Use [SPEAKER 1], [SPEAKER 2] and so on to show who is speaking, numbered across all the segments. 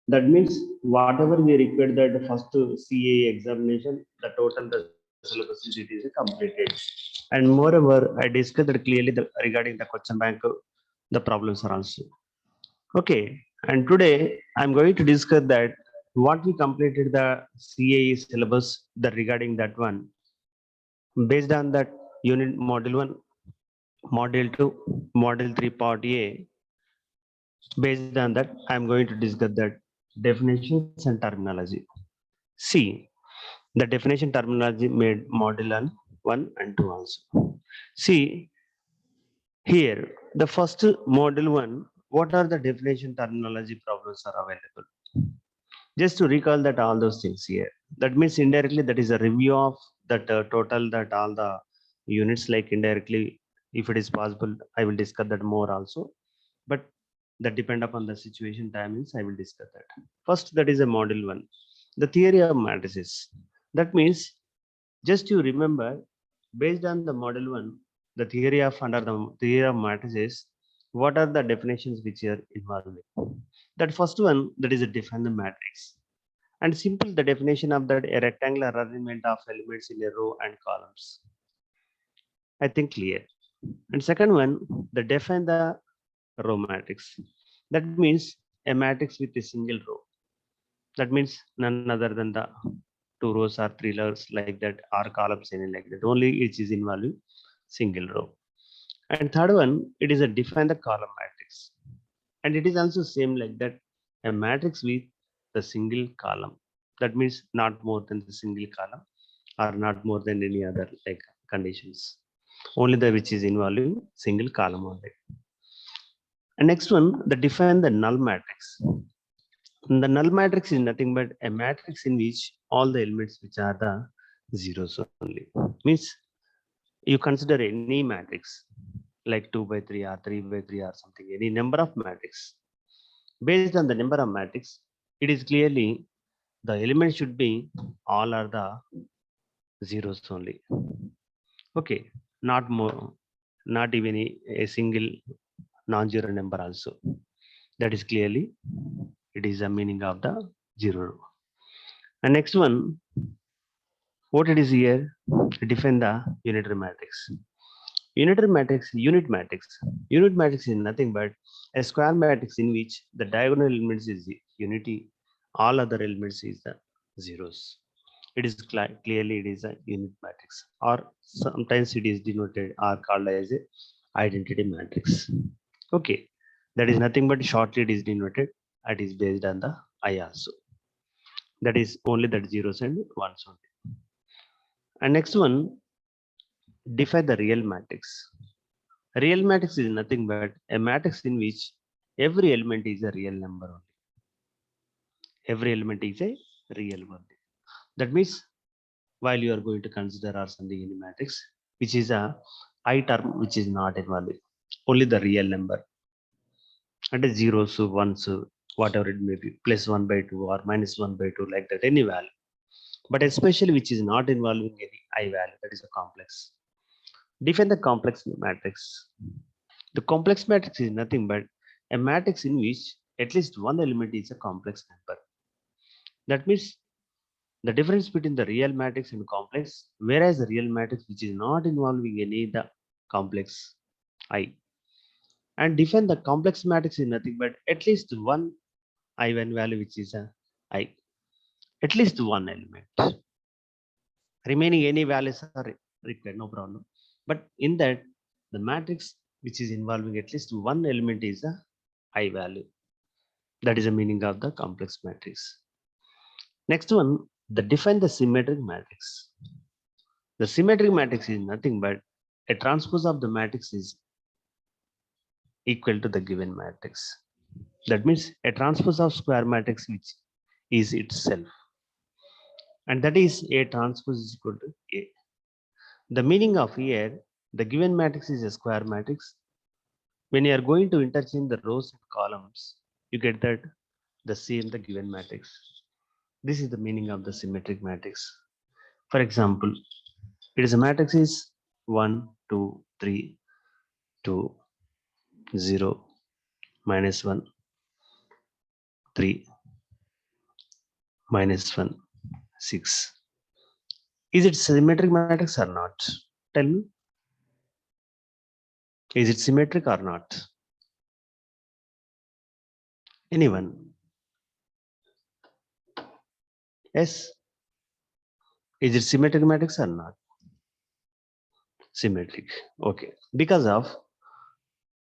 [SPEAKER 1] That means whatever we required that the first CA examination, the total the syllabus is it is completed. And moreover, I discussed that clearly regarding the question bank, the problems are also. Okay, and today I'm going to discuss that what we completed the CAE syllabus, that regarding that one, based on that unit module 1, module 2, module 3 part A. Based on that, I'm going to discuss that definitions and terminology. See, the definition terminology made module 1 and 2 also. See, here the first module 1, what are the definition terminology problems are available? Just to recall that all those things here, that means indirectly that is a review of that total that all the units, like indirectly, if it is possible, I will discuss that more also, but that depend upon the situation timings, I will discuss that. First, that is a module 1, the theory of matrices. That means, just you remember, based on the module 1, the theory of under the theory of matrices, what are the definitions which are involved? That first one, that is a define the matrix. And simple, the definition of that, a rectangular arrangement of elements in a row and columns. I think clear. And second one, the define the row matrix. That means a matrix with a single row. That means none other than the two rows or three rows like that, or columns any like that. Only it is involving single row. And third one, it is a define the column matrix. And it is also same like that, a matrix with the single column. That means not more than the single column, or not more than any other like conditions. Only the which is involving single column only. And next one, the define the null matrix. The null matrix is nothing but a matrix in which all the elements which are the zeros only. Means you consider any matrix like 2 by 3 or 3 by 3 or something, any number of matrix. Based on the number of matrix, it is clearly the elements should be all are the zeros only. Okay, not more, not even a single non-zero number also. That is clearly, it is the meaning of the zero. And next one, what it is here, define the unitary matrix. Unitary matrix, unit matrix is nothing but a square matrix in which the diagonal elements is unity, all other elements is the zeros. It is clearly it is a unit matrix, or sometimes it is denoted or called as a identity matrix. Okay, that is nothing but shortly it is denoted. It is based on the I also. That is only that zeros and ones only. And next one, define the real matrix. Real matrix is nothing but a matrix in which every element is a real number only. Every element is a real one. That means while you are going to consider or something in a matrix, which is a I term which is not involved, only the real number. And a zeros, ones, whatever it may be, plus 1 by 2 or minus 1 by 2, like that, any value. But especially which is not involving any I value, that is a complex. Define the complex matrix. The complex matrix is nothing but a matrix in which at least one element is a complex number. That means the difference between the real matrix and complex, whereas the real matrix which is not involving any the complex I. And define the complex matrix is nothing but at least one I1 value which is a I. At least one element. Remaining any values are required, no problem. But in that, the matrix which is involving at least one element is a I value. That is the meaning of the complex matrix. Next one, the define the symmetric matrix. The symmetric matrix is nothing but a transpose of the matrix is equal to the given matrix. That means a transpose of square matrix which is itself. And that is A transpose is equal to A. The meaning of here, the given matrix is a square matrix. When you are going to interchange the rows and columns, you get that the same the given matrix. This is the meaning of the symmetric matrix. For example, it is a matrix is 1, 2, 3, 2, 0, minus 1, 3, -1, 6. Is it symmetric matrix or not? Tell me. Is it symmetric or not? Anyone? Yes. Is it symmetric matrix or not? Symmetric. Okay. Because of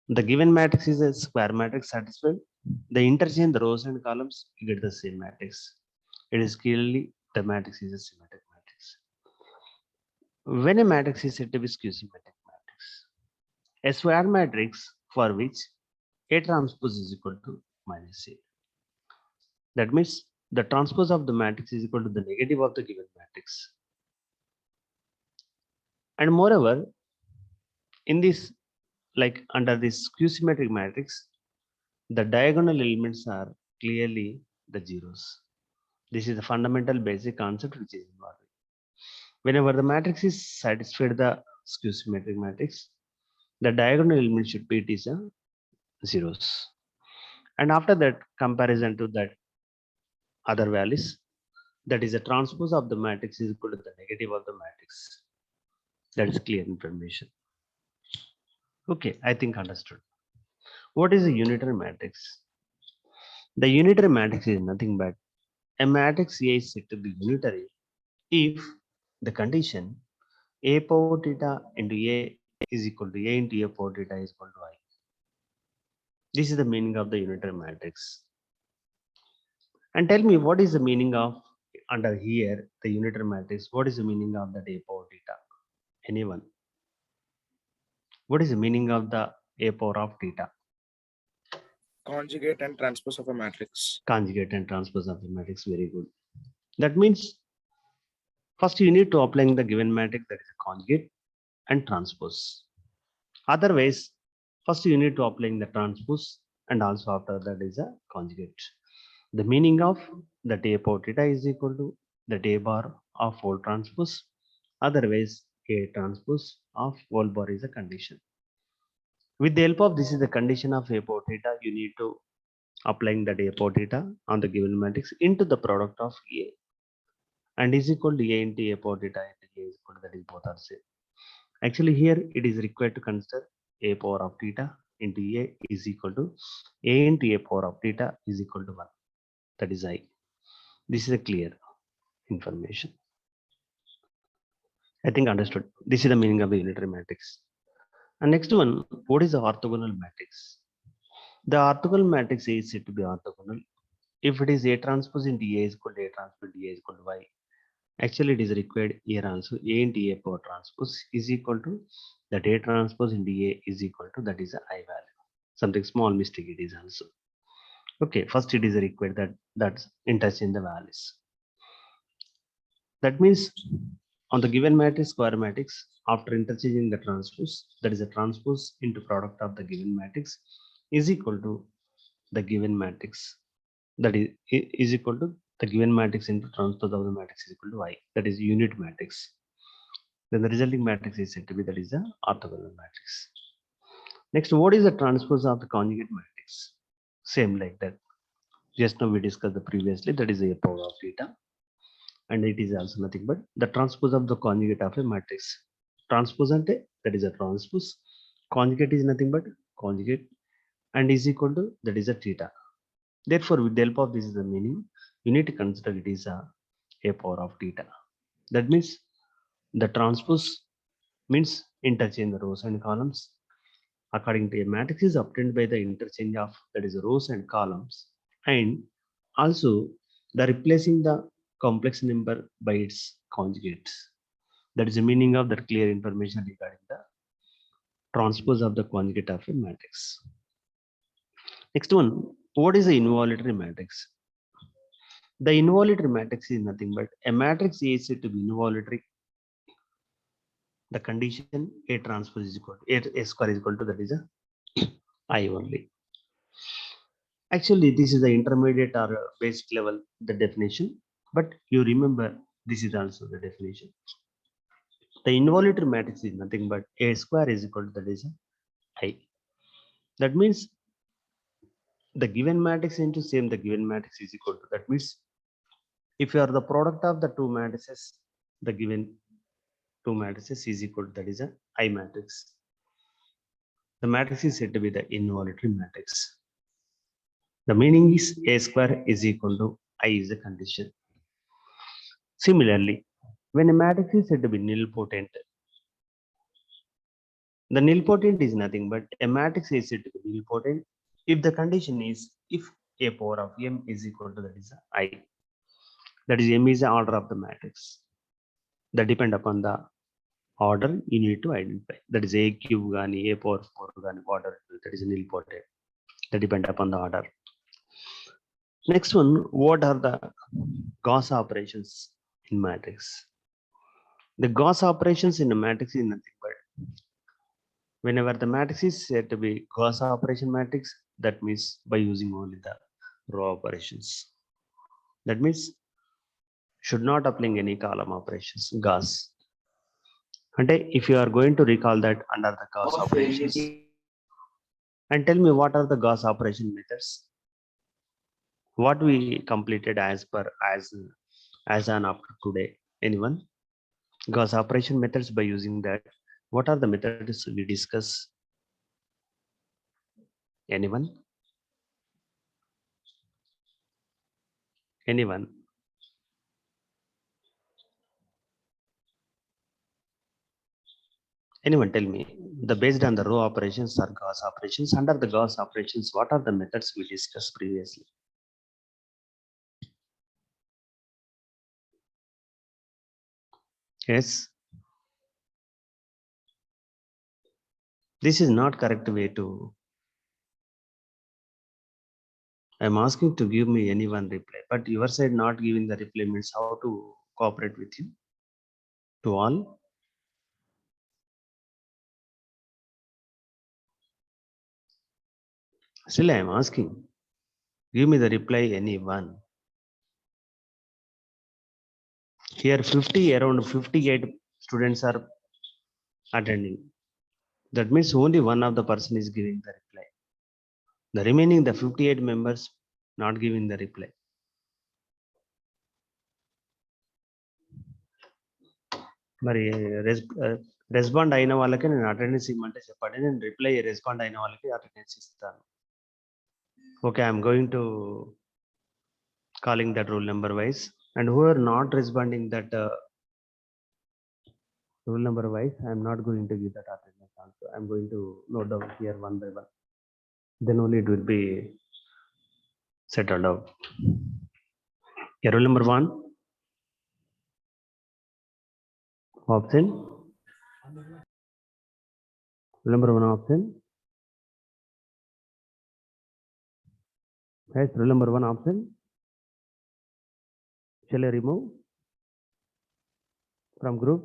[SPEAKER 1] the given matrix is a square matrix satisfied, the interchange the rows and columns, you get the same matrix. It is clearly the matrix is a symmetric matrix. When a matrix is said to be skew-symmetric matrix, a square matrix for which A transpose is equal to -A. That means the transpose of the matrix is equal to the negative of the given matrix. And moreover, in this, like under this skew-symmetric matrix, the diagonal elements are clearly the zeros. This is the fundamental basic concept which is involved. Whenever the matrix is satisfied the skew-symmetric matrix, the diagonal element should be it is a zeros. And after that comparison to that other values, that is a transpose of the matrix is equal to the negative of the matrix. That is clear information. Okay, I think understood. What is a unitary matrix? The unitary matrix is nothing but a matrix A is said to be unitary if the condition A power theta into A is equal to A into A power theta is equal to I. This is the meaning of the unitary matrix. And tell me what is the meaning of under here the unitary matrix? What is the meaning of that A power theta? Anyone? What is the meaning of the A power of theta?
[SPEAKER 2] Conjugate and transpose of a matrix.
[SPEAKER 1] Conjugate and transpose of the matrix. Very good. That means first you need to apply the given matrix, that is a conjugate and transpose. Otherwise, first you need to apply the transpose and also after that is a conjugate. The meaning of that A power theta is equal to that A bar of whole transpose. Otherwise, A transpose of whole bar is a condition. With the help of this is the condition of A power theta, you need to applying that A power theta on the given matrix into the product of A and is equal to A into A power theta into A is equal to, that is both are same. Actually here it is required to consider A power of theta into A is equal to A into A power of theta is equal to 1. That is I. This is a clear information. I think understood. This is the meaning of the unitary matrix. And next one, what is the orthogonal matrix? The orthogonal matrix is said to be orthogonal if it is A transpose into A is equal to A transpose into A is equal to Y. Actually, it is required here also A into A power transpose is equal to that A transpose into A is equal to that is a I value. Something small mistake it is also. Okay, first it is required that that's interchange the values. That means on the given matrix square matrix, after interchanging the transpose, that is a transpose into product of the given matrix is equal to the given matrix, that is equal to the given matrix into transpose of the matrix is equal to Y, that is unit matrix. Then the resulting matrix is said to be that is the orthogonal matrix. Next, what is the transpose of the conjugate matrix? Same like that. Just now we discussed the previously, that is A power of theta, and it is also nothing but the transpose of the conjugate of a matrix. Transpose ante, that is a transpose. Conjugate is nothing but conjugate and is equal to that is a theta. Therefore, with the help of this is the meaning, you need to consider it is a power of theta. That means the transpose means interchange the rows and columns according to a matrix is obtained by the interchange of that is rows and columns, and also the replacing the complex number by its conjugates. That is the meaning of that clear information regarding the transpose of the conjugate of a matrix. Next one, what is the involuntary matrix? The involuntary matrix is nothing but a matrix A is said to be involuntary. The condition A transpose is equal to A square is equal to that is a I only. Actually, this is the intermediate or basic level, the definition, but you remember this is also the definition. The involuntary matrix is nothing but A square is equal to that is I. That means the given matrix into same the given matrix is equal to, that means if you are the product of the two matrices, the given two matrices is equal to, that is a I matrix. The matrix is said to be the involuntary matrix. The meaning is A square is equal to I is a condition. Similarly, when a matrix is said to be nilpotent, the nilpotent is nothing but a matrix is said to be nilpotent if the condition is if A power of M is equal to, that is I. That is, M is the order of the matrix. That depend upon the order you need to identify. That is A cube gani, A power 4 gani, order, that is nilpotent. That depend upon the order. Next one, what are the Gauss operations in matrix? The Gauss operations in a matrix is nothing but whenever the matrix is said to be Gauss operation matrix, that means by using only the row operations. That means should not applying any column operations, Gauss. And if you are going to recall that under the Gauss operations, and tell me what are the Gauss operation methods? What we completed as per as an up to today? Anyone? Gauss operation methods by using that. What are the methods we discuss? Anyone? Anyone? Anyone tell me, the based on the row operations or Gauss operations, under the Gauss operations, what are the methods we discussed previously? Yes. This is not correct way to. I'm asking to give me any one reply, but your side not giving the reply means how to cooperate with you? To all? Still I am asking. Give me the reply, anyone. Here 50, around 58 students are attending. That means only one of the person is giving the reply. The remaining, the 58 members not giving the reply. మరి respond అయిన వాళ్ళకి నేను attendance ఇవ్వమంటే చెప్పండి, నేను reply respond అయిన వాళ్ళకి attendance ఇస్తాను. Okay, I'm going to calling that rule number wise, and who are not responding that rule number wise, I am not going to give that attendance also. I am going to note down here one by one. Then only it will be settled out. Yeah, rule number 1. Option. Rule number 1 option. Yes, rule number 1 option. Shall I remove from group?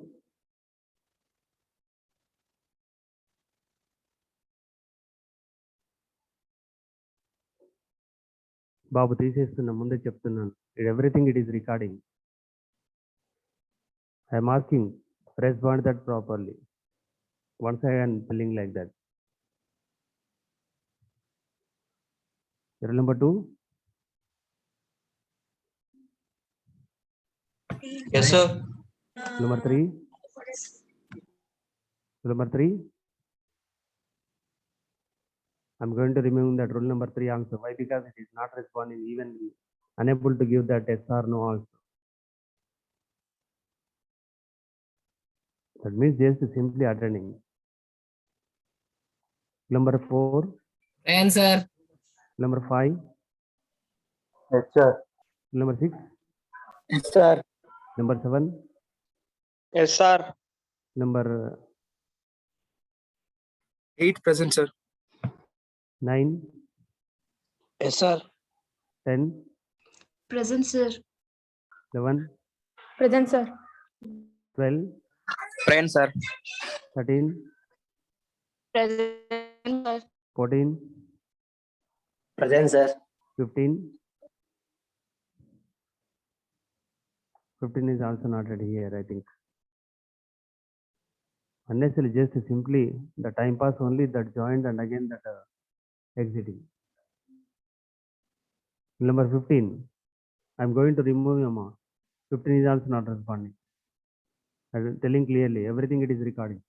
[SPEAKER 1] బాబు తీసేస్తున్నా, ముందే చెప్తున్నాను. Everything it is recording. I am asking, respond that properly. Once I am telling like that. Rule number 2.
[SPEAKER 3] Yes, sir.
[SPEAKER 1] Number 3. Number 3. I'm going to remove that rule number 3 answer. Why? Because it is not responding, even unable to give that yes or no also. That means just simply attending. Number 4.
[SPEAKER 3] Answer.
[SPEAKER 1] Number 5.
[SPEAKER 4] Yes, sir.
[SPEAKER 1] Number 6.
[SPEAKER 4] Yes, sir.
[SPEAKER 1] Number 7.
[SPEAKER 4] Yes, sir.
[SPEAKER 1] Number
[SPEAKER 2] 8 present, sir.
[SPEAKER 1] 9.
[SPEAKER 4] Yes, sir.
[SPEAKER 1] 10.
[SPEAKER 5] Present, sir.
[SPEAKER 1] 11.
[SPEAKER 5] Present, sir.
[SPEAKER 1] 12.
[SPEAKER 2] Friend, sir.
[SPEAKER 1] 13.
[SPEAKER 5] Present, sir.
[SPEAKER 1] 14.
[SPEAKER 4] Present, sir.
[SPEAKER 1] 15. 15 is also not ready here, I think. Unnecessarily, just simply the time pass only, that joined and again that exiting. Number 15. I'm going to remove your mark. 15 is also not responding. I'm telling clearly, everything it is recording.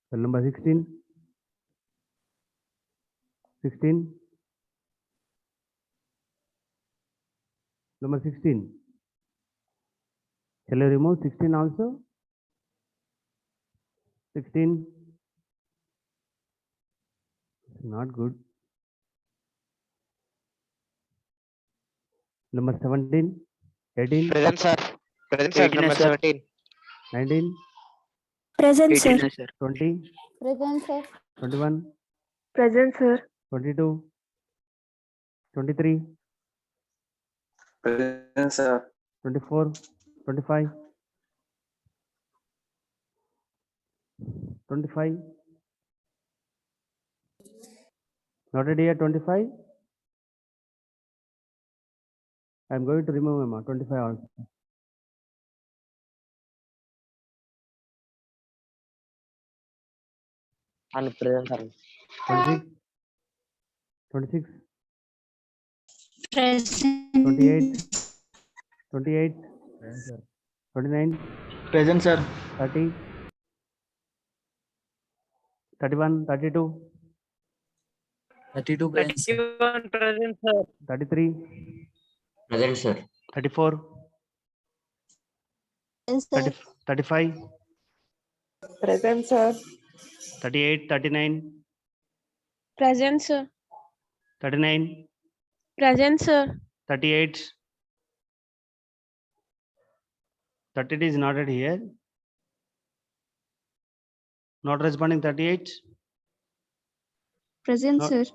[SPEAKER 1] Cell number 16. 16. Number 16. Shall I remove 16 also? 16. Not good. Number 17. 18.
[SPEAKER 4] Present, sir. Present, sir.
[SPEAKER 2] 18,
[SPEAKER 4] Number
[SPEAKER 2] sir.
[SPEAKER 4] 17.
[SPEAKER 1] 19.
[SPEAKER 5] Present,
[SPEAKER 2] 18,
[SPEAKER 5] sir.
[SPEAKER 2] sir.
[SPEAKER 1] 20.
[SPEAKER 5] Present, sir.
[SPEAKER 1] 21.
[SPEAKER 5] Present, sir.
[SPEAKER 1] 22. 23.
[SPEAKER 2] Present, sir.
[SPEAKER 1] 24. 25. 25. Noted here 25. I am going to remove Emma 25 also.
[SPEAKER 4] And present, sir.
[SPEAKER 1] 26. 26.
[SPEAKER 5] Present.
[SPEAKER 1] 28. 28. 29.
[SPEAKER 2] Present, sir.
[SPEAKER 1] 30. 31. 32.
[SPEAKER 2] 32, present, sir.
[SPEAKER 4] 31 present, sir.
[SPEAKER 1] 33.
[SPEAKER 3] Present, sir.
[SPEAKER 1] 34. 30, 35.
[SPEAKER 5] Present, sir.
[SPEAKER 1] 38. 39.
[SPEAKER 5] Present, sir.
[SPEAKER 1] 39.
[SPEAKER 5] Present, sir.
[SPEAKER 1] 38. 38 is noted here. Not responding 38.
[SPEAKER 5] Present,
[SPEAKER 1] No.
[SPEAKER 5] sir.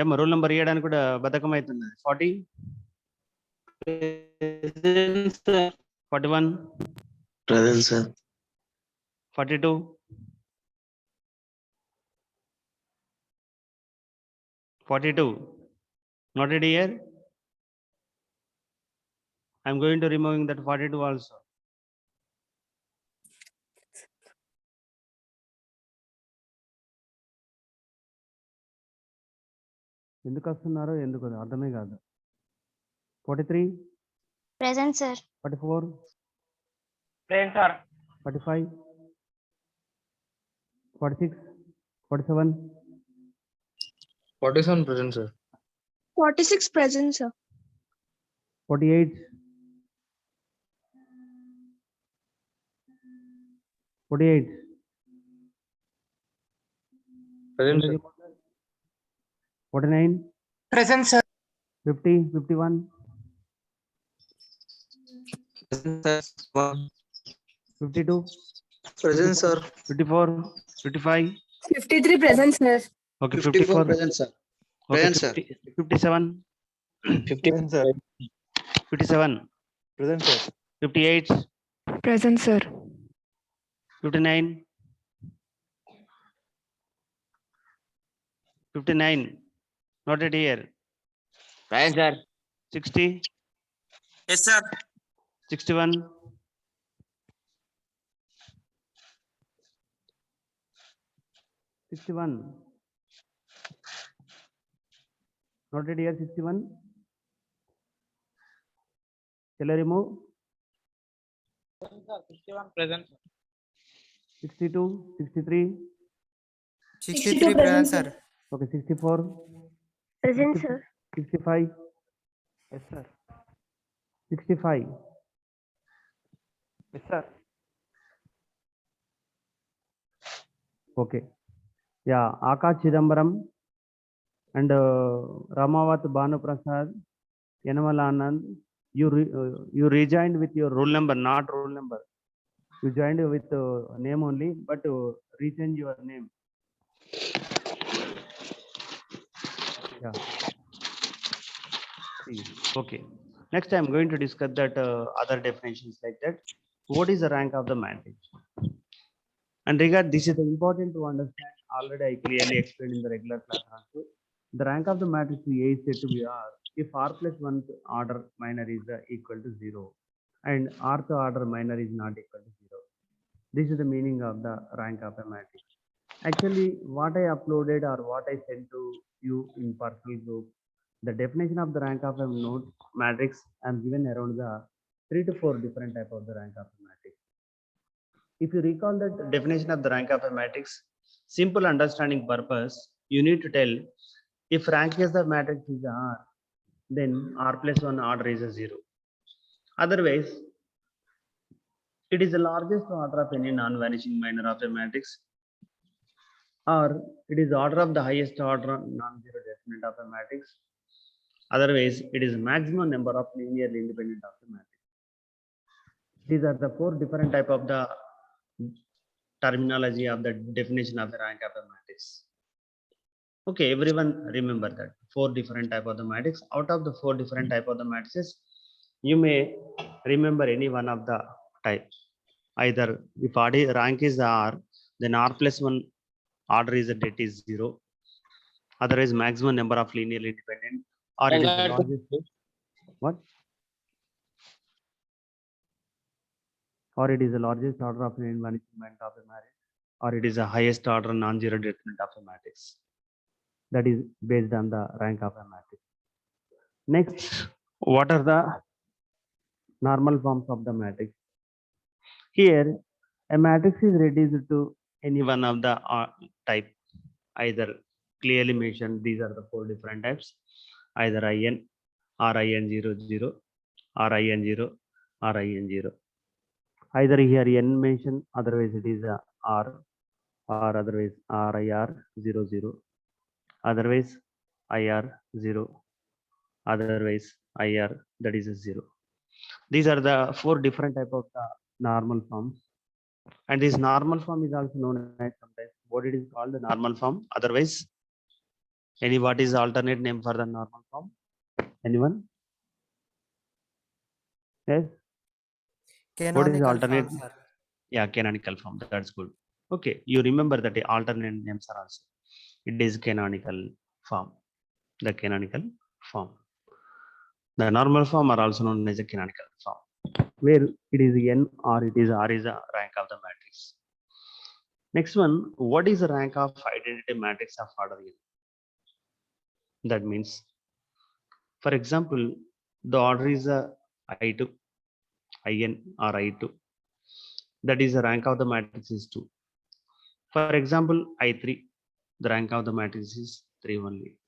[SPEAKER 1] ఏం rule number ఇవ్వడానికి కూడా బద్ధకం అవుతుంది 40.
[SPEAKER 4] Present, sir.
[SPEAKER 1] 41.
[SPEAKER 3] Present, sir.
[SPEAKER 1] 42. 42. Noted here. I am going to removing that 42 also. ఎందుకు వస్తున్నారో ఎందుకు అర్థమే కాదు 43.
[SPEAKER 5] Present, sir.
[SPEAKER 1] 44.
[SPEAKER 4] Present, sir.
[SPEAKER 1] 45. 46. 47.
[SPEAKER 2] 47, present, sir.
[SPEAKER 5] 46 present, sir.
[SPEAKER 1] 48. 48.
[SPEAKER 2] Present, sir.
[SPEAKER 1] 49.
[SPEAKER 4] Present, sir.
[SPEAKER 1] 50. 51.
[SPEAKER 2] Present, sir.
[SPEAKER 1] 52.
[SPEAKER 2] Present, sir.
[SPEAKER 1] 54. 55.
[SPEAKER 5] 53 present, sir.
[SPEAKER 1] Okay, 54.
[SPEAKER 2] Present, sir.
[SPEAKER 1] Okay,
[SPEAKER 2] Present, sir.
[SPEAKER 1] 57.
[SPEAKER 2] 57, sir.
[SPEAKER 1] 57.
[SPEAKER 2] Present, sir.
[SPEAKER 1] 58.
[SPEAKER 5] Present, sir.
[SPEAKER 1] 59. 59. Noted here.
[SPEAKER 4] Present, sir.
[SPEAKER 1] 60.
[SPEAKER 2] Yes, sir.
[SPEAKER 1] 61. 61. Noted here 61. Shall I remove?
[SPEAKER 4] 61 present, sir.
[SPEAKER 1] 62. 63.
[SPEAKER 5] 63 present, sir.
[SPEAKER 1] Okay, 64.
[SPEAKER 5] Present, sir.
[SPEAKER 1] 65.
[SPEAKER 4] Yes, sir.
[SPEAKER 1] 65.
[SPEAKER 4] Yes, sir.
[SPEAKER 1] Okay. Yeah, Akash Chidambaram and Ramavat Banu Prasad, Yanamala Anand, you rejoined with your roll number, not roll number. You joined with name only, but rechange your name. Yeah. See, okay. Next, I am going to discuss that other definitions like that. What is the rank of the matrix? And regard this is important to understand. Already I clearly explained in the regular class also. The rank of the matrix A is said to be R if R plus 1th order minor is equal to 0 and Rth order minor is not equal to 0. This is the meaning of the rank of a matrix. Actually, what I uploaded or what I sent to you in personal group, the definition of the rank of a node matrix, I'm given around the 3 to 4 different type of the rank of a matrix. If you recall that definition of the rank of a matrix, simple understanding purpose, you need to tell if rank is the matrix is R, then R plus 1 order is a 0. Otherwise, it is the largest order of any non-vanishing minor of a matrix, or it is order of the highest order non-zero determinant of a matrix. Otherwise, it is maximum number of linearly independent of the matrix. These are the 4 different type of the terminology of the definition of the rank of a matrix. Okay, everyone remember that 4 different type of the matrix. Out of the 4 different type of the matrices, you may remember any one of the type. Either if rank is R, then R plus 1 order is that is 0. Otherwise, maximum number of linearly independent, or it is the largest. What? Or it is the largest order of an invariant of a matrix, or it is the highest order non-zero determinant of a matrix. That is based on the rank of a matrix. Next, what are the normal forms of the matrix? Here, a matrix is reduced to any one of the type, either clearly mentioned. These are the 4 different types, either IN, or IN00, or IN0, or IN0. Either here N mentioned, otherwise it is a R, or otherwise RIR00, otherwise IR0, otherwise IR that is a 0. These are the 4 different type of the normal forms, and this normal form is also known as sometimes what it is called the normal form. Otherwise, what is the alternate name for the normal form? Anyone? Yes. What is the alternate?
[SPEAKER 5] form, sir.
[SPEAKER 1] Yeah, canonical form. That's good. Okay, you remember that the alternate names are also. It is canonical form. The canonical form. The normal form are also known as a canonical form, where it is N or it is R is a rank of the matrix. Next one, what is the rank of identity matrix of order N? That means, for example, the order is a I2, IN or I2. That is the rank of the matrix is 2. For example, I3, the rank of the matrix is 3 only.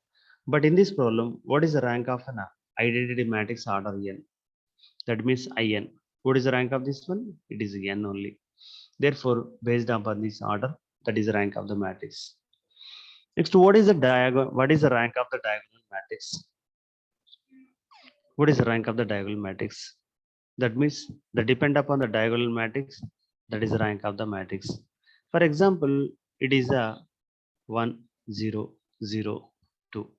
[SPEAKER 1] But in this problem, what is the rank of an identity matrix order N? That means IN. What is the rank of this one? It is N only. Therefore, based upon this order, that is the rank of the matrix. Next, what is the diagonal? What is the rank of the diagonal matrix? What is the rank of the diagonal matrix? That means the depend upon the diagonal matrix, that is the rank of the matrix. For example, it is a 1, 0, 0, 2.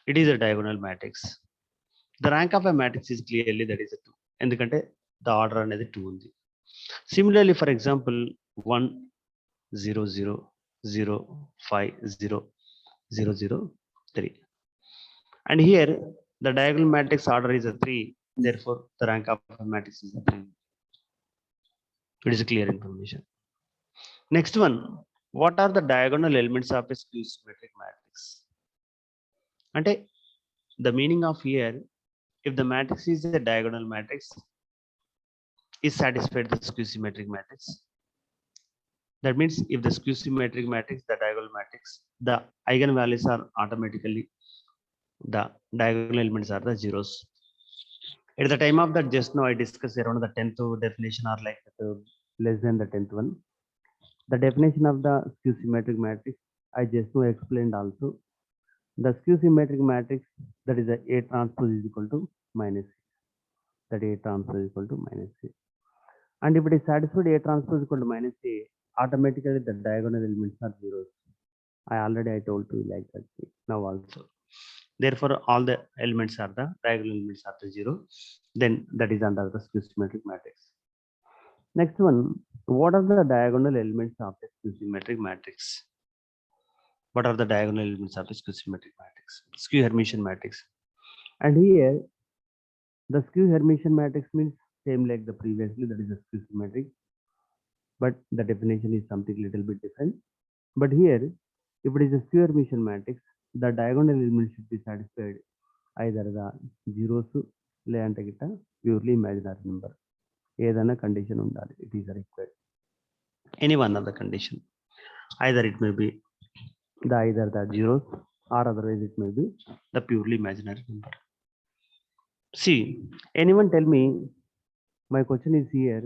[SPEAKER 1] It is a diagonal matrix. The rank of a matrix is clearly that is a 2. ఎందుకంటే the order అనేది 2 ఉంది. Similarly, for example, 1, 0, 0, 0, 5, 0, 0, 0, 3. And here the diagonal matrix order is a 3. Therefore, the rank of a matrix is a 3. It is a clear information. Next one, what are the diagonal elements of a skew symmetric matrix? Ante the meaning of here, if the matrix is a diagonal matrix, is satisfied the skew symmetric matrix. That means if the skew symmetric matrix, the diagonal matrix, the eigenvalues are automatically, the diagonal elements are the zeros. At the time of that, just now I discussed around the 10th definition or like less than the 10th one. The definition of the skew symmetric matrix, I just now explained also. The skew symmetric matrix, that is A transpose is equal to minus C. That A transpose is equal to minus C. And if it is satisfied A transpose is equal to minus A, automatically the diagonal elements are zeros. I told you like that now also. Therefore, all the elements are the diagonal elements are the 0. Then that is under the skew symmetric matrix. Next one, what are the diagonal elements of the skew symmetric matrix? What are the diagonal elements of the skew symmetric matrix? Skew Hermitian matrix. And here, the skew Hermitian matrix means same like the previously, that is a skew symmetric, but the definition is something little bit different. But here, if it is a square Hermitian matrix, the diagonal element should be satisfied either the zeros లేదంటే గిట్ట purely imaginary number. ఏదైనా condition ఉండాలి. It is required. Any one of the condition. Either it may be either the zeros or otherwise it may be the purely imaginary number. See, anyone tell me, my question is here,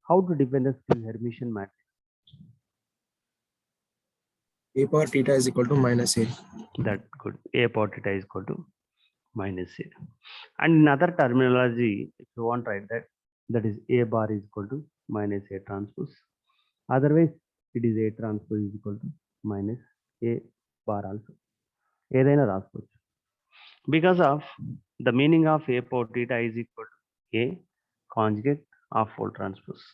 [SPEAKER 1] how to define the skew Hermitian matrix?
[SPEAKER 2] A power theta is equal to minus A.
[SPEAKER 1] That good. A power theta is equal to minus A. And in other terminology, if you want to write that, that is A bar is equal to minus A transpose. Otherwise, it is A transpose is equal to minus A bar also. ఏదైనా రాసుకోవచ్చు. Because of the meaning of A power theta is equal to A conjugate of full transpose.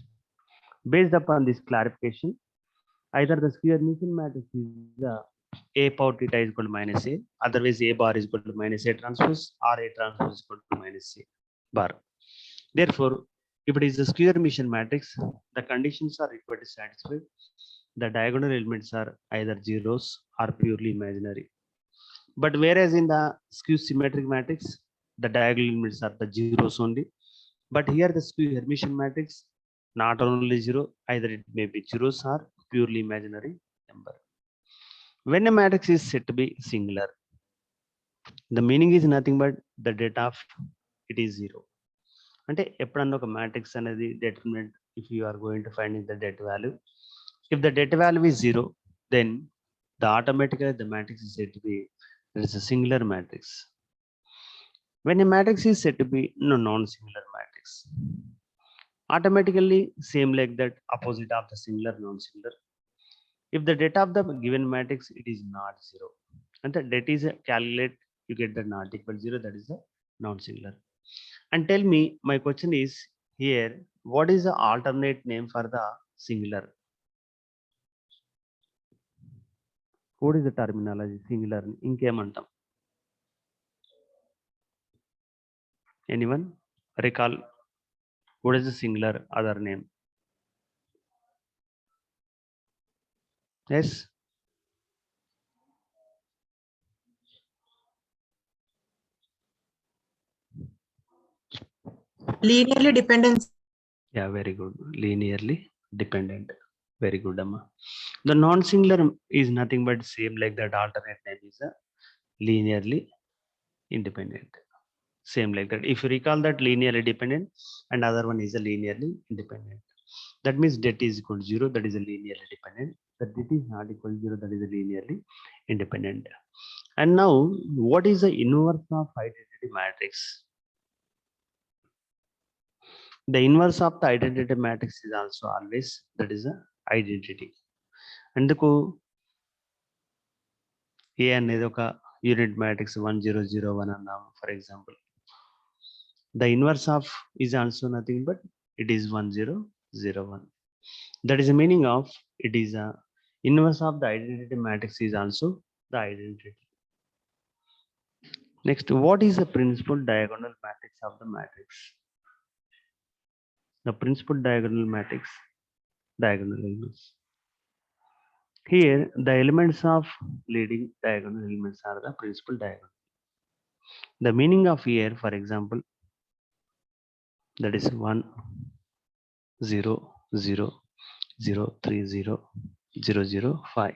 [SPEAKER 1] Based upon this clarification, either the square Hermitian matrix is the A power theta is equal to minus A, otherwise A bar is equal to minus A transpose, or A transpose is equal to minus A bar. Therefore, if it is a square Hermitian matrix, the conditions are required to satisfy. The diagonal elements are either zeros or purely imaginary. But whereas in the skew symmetric matrix, the diagonal elements are the zeros only. But here the skew Hermitian matrix, not only zero, either it may be zeros or purely imaginary number. When a matrix is said to be singular, the meaning is nothing but the data of it is zero. అంటే ఎప్పుడన్నా ఒక matrix అనేది determinant, if you are going to find the det value, if the det value is zero, then the automatically the matrix is said to be there is a singular matrix. When a matrix is said to be non-singular matrix, automatically same like that opposite of the singular non-singular. If the data of the given matrix it is not zero, and the det is calculate, you get the not equal zero, that is the non-singular. And tell me, my question is here, what is the alternate name for the singular? What is the terminology singular? ఇంకేమంటాం? Anyone recall what is the singular other name? Yes.
[SPEAKER 6] Linearly dependent.
[SPEAKER 1] Yeah, very good. Linearly dependent. Very good, Amma. The non-singular is nothing but same like that. Alternate name is a linearly independent. Same like that. If you recall that linearly dependent and other one is a linearly independent. That means det is equal to zero. That is a linearly dependent. That det is not equal to zero. That is a linearly independent. And now, what is the inverse of identity matrix? The inverse of the identity matrix is also always that is a identity. అందుకు A అనేది ఒక unit matrix 1001 అన్నాము for example. The inverse of is also nothing but it is 1001. That is the meaning of it is a inverse of the identity matrix is also the identity. Next, what is the principal diagonal matrix of the matrix? The principal diagonal matrix, diagonal elements. Here, the elements of leading diagonal elements are the principal diagonal. The meaning of here, for example, that is 1, 0, 0, 0, 3, 0, 0, 0, 5.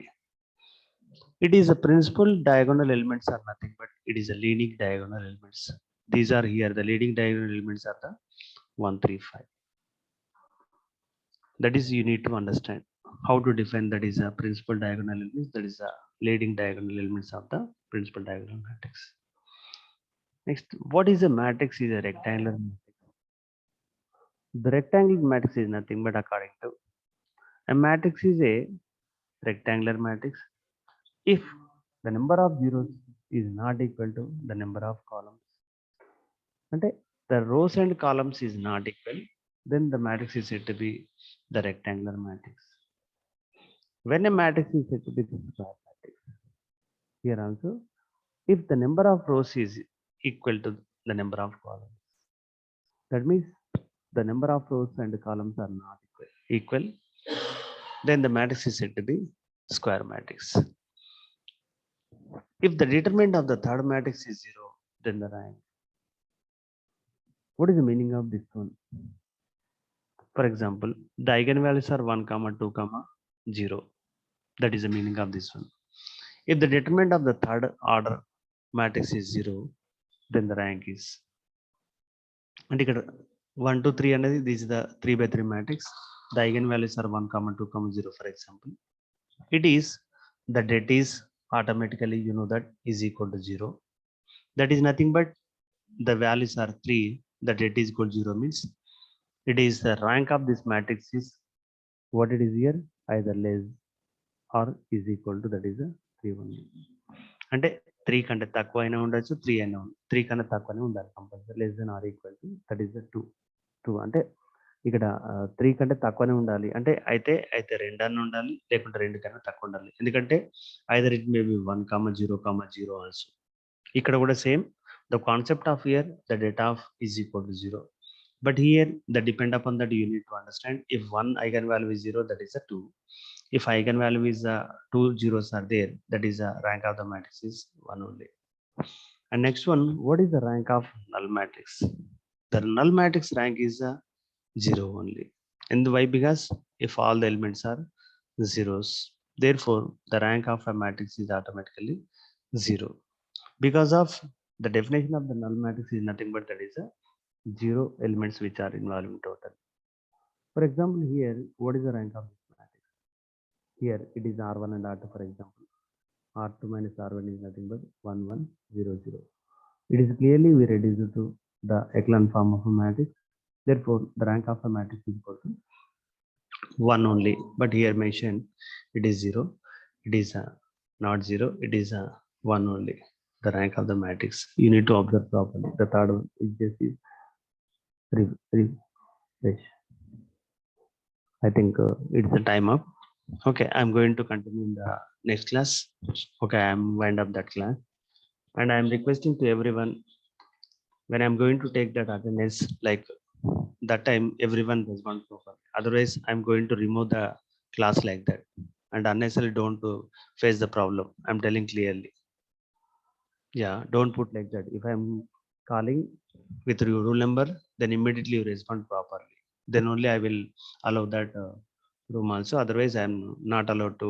[SPEAKER 1] It is the principal diagonal elements are nothing but it is a leading diagonal elements. These are here, the leading diagonal elements are the 1, 3, 5. That is you need to understand how to define that is a principal diagonal elements, that is a leading diagonal elements of the principal diagonal matrix. Next, what is a matrix? Is a rectangular matrix. The rectangular matrix is nothing but according to a matrix is a rectangular matrix if the number of zeros is not equal to the number of columns. And the rows and columns is not equal, then the matrix is said to be the rectangular matrix. When a matrix is said to be the square matrix, here also, if the number of rows is equal to the number of columns, that means the number of rows and columns are not equal, then the matrix is said to be square matrix. If the determinant of the third matrix is 0, then the rank. What is the meaning of this one? For example, the eigenvalues are 1, 2, 0. That is the meaning of this one. If the determinant of the third order matrix is 0, then the rank is. And ఇక్కడ 1, 2, 3 అనేది this is the 3 by 3 matrix. The eigenvalues are 1, 2, 0, for example. It is the det is automatically, you know, that is equal to 0. That is nothing but the values are 3. The det is equal to 0 means it is the rank of this matrix is what it is here, either less or is equal to, that is a 3 only. అంటే 3 కంటే తక్కువ అయినా ఉండొచ్చు, 3 అయినా 3 కన్నా తక్కువనే ఉండాలి compulsory. Less than or equal to, that is the 2 అంటే ఇక్కడ 3 కంటే తక్కువనే ఉండాలి. అంటే అయితే 2 అన్న ఉండాలి, లేకుంటే 2 కన్నా తక్కువ ఉండాలి. ఎందుకంటే either it may be 1, 0, 0 also. ఇక్కడ కూడా same the concept of here the det of is equal to 0. But here the depend upon that you need to understand. If one eigenvalue is 0, that is a 2. If eigenvalue is 2 zeros are there, that is a rank of the matrix is 1 only. And next one, what is the rank of null matrix? The null matrix rank is 0 only. And why? Because if all the elements are zeros, therefore the rank of a matrix is automatically 0. Because of the definition of the null matrix is nothing but that is a 0 elements which are involved in total. For example, here what is the rank of this matrix? Here it is R1 and R2, for example. R2 minus R1 is nothing but 1, 1, 0, 0. It is clearly we reduce it to the echelon form of a matrix. Therefore, the rank of a matrix is equal to 1 only. But here mentioned it is 0. It is not 0. It is 1 only. The rank of the matrix. You need to observe properly. The third one is just is refresh. I think it's the time up. Okay, I'm going to continue in the next class. Okay, I'm wind up that class, and I'm requesting to everyone, when I'm going to take that attendance, like that time everyone respond properly. Otherwise, I'm going to remove the class like that, and unnecessarily don't face the problem. I'm telling clearly. Yeah, don't put like that. If I'm calling with your rule number, then immediately you respond properly. Then only I will allow that room also. Otherwise, I'm not allowed to